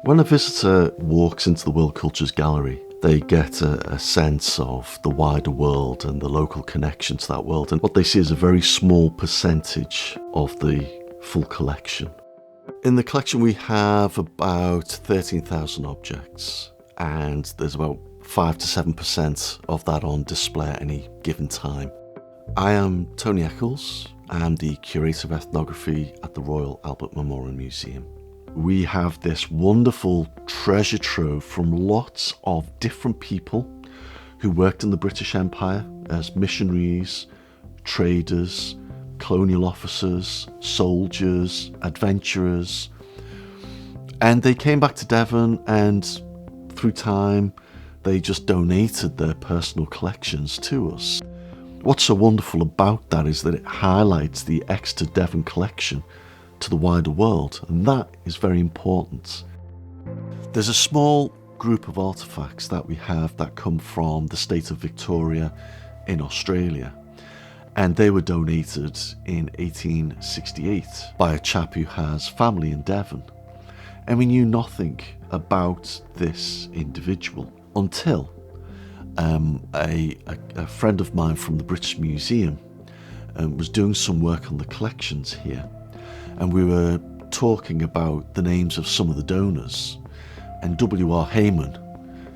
When a visitor walks into the World Cultures Gallery, they get a sense of the wider world and the local connection to that world. And what they see is a very small percentage of the full collection. In the collection, we have about 13,000 objects, and there's about 5 to 7% of that on display at any given time. I am Tony Eccles. I'm the Curator of Ethnography at the Royal Albert Memorial Museum. We have this wonderful treasure trove from lots of different people who worked in the British Empire as missionaries, traders, colonial officers, soldiers, adventurers. And they came back to Devon, and through time, they just donated their personal collections to us. What's so wonderful about that is that it highlights the Exeter Devon collection to the wider world, and that is very important. There's a small group of artefacts that we have that come from the state of Victoria in Australia, and they were donated in 1868 by a chap who has family in Devon, and we knew nothing about this individual until a friend of mine from the British Museum was doing some work on the collections here, and we were talking about the names of some of the donors, and W.R. Hayman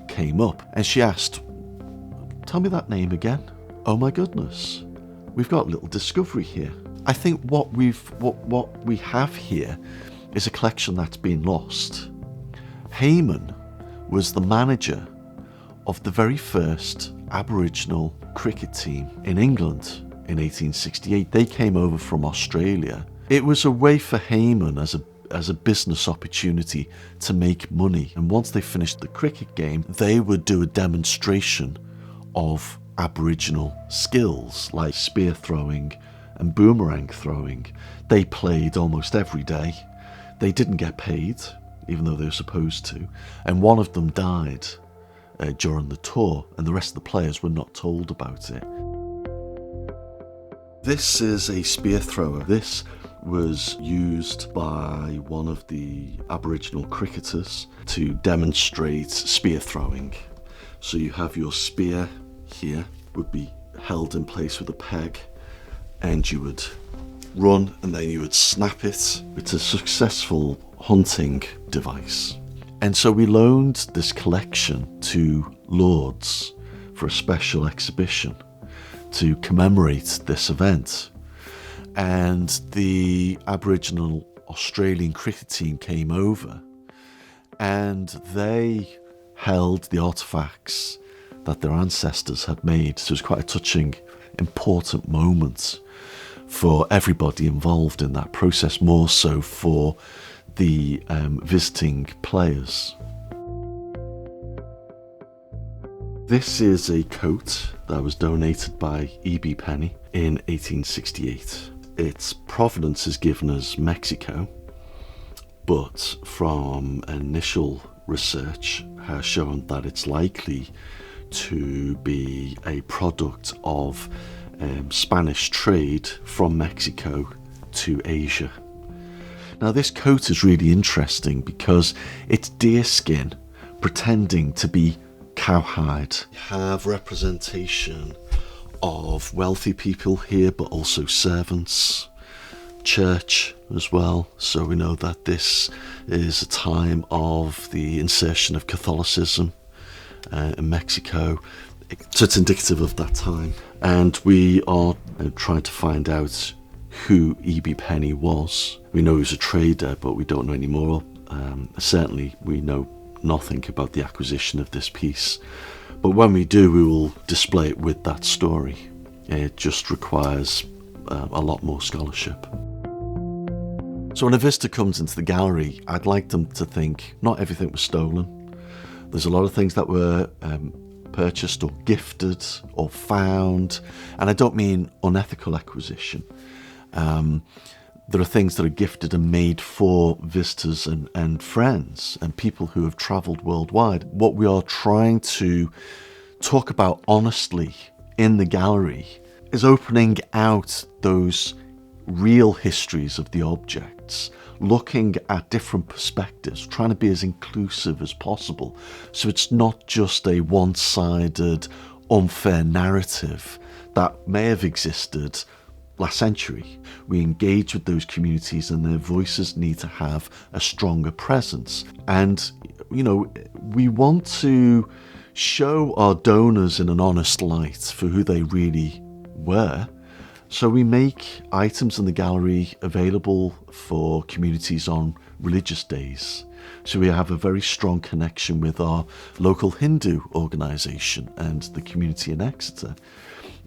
came up, and she asked, "Tell me that name again." Oh my goodness, we've got a little discovery here. I think what we have here is a collection that's been lost. Hayman was the manager of the very first Aboriginal cricket team in England in 1868. They came over from Australia. It was a way for Hayman as a business opportunity to make money. And once they finished the cricket game, they would do a demonstration of Aboriginal skills like spear throwing and boomerang throwing. They played almost every day. They didn't get paid, even though they were supposed to. And one of them died during the tour, and the rest of the players were not told about it. This is a spear thrower. This was used by one of the Aboriginal cricketers to demonstrate spear throwing. So you have your spear here, would be held in place with a peg, and you would run and then you would snap it. It's a successful hunting device. And so we loaned this collection to Lords for a special exhibition to commemorate this event. And the Aboriginal Australian cricket team came over, and they held the artefacts that their ancestors had made. So it was quite a touching, important moment for everybody involved in that process, more so for the visiting players. This is a coat that was donated by E.B. Penny in 1868. Its provenance is given as Mexico, but from initial research has shown that it's likely to be a product of Spanish trade from Mexico to Asia. Now this coat is really interesting because it's deerskin pretending to be cowhide. You have representation of wealthy people here, but also servants, church as well. So we know that this is a time of the insertion of Catholicism in Mexico. So it's indicative of that time. And we are trying to find out who E.B. Penny was. We know he was a trader, but we don't know any more. Certainly we know nothing about the acquisition of this piece. But when we do, we will display it with that story. It just requires a lot more scholarship. So when a visitor comes into the gallery, I'd like them to think not everything was stolen. There's a lot of things that were purchased or gifted or found, and I don't mean unethical acquisition. There are things that are gifted and made for visitors and friends and people who have travelled worldwide. What we are trying to talk about honestly in the gallery is opening out those real histories of the object projects looking at different perspectives, trying to be as inclusive as possible. So it's not just a one-sided, unfair narrative that may have existed last century. We engage with those communities and their voices need to have a stronger presence. And, you know, we want to show our donors in an honest light for who they really were. So we make items in the gallery available for communities on religious days. So we have a very strong connection with our local Hindu organisation and the community in Exeter.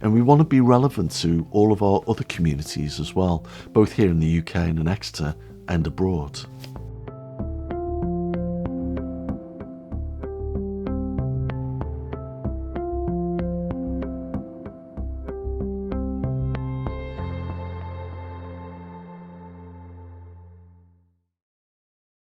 And we want to be relevant to all of our other communities as well, both here in the UK and in Exeter and abroad.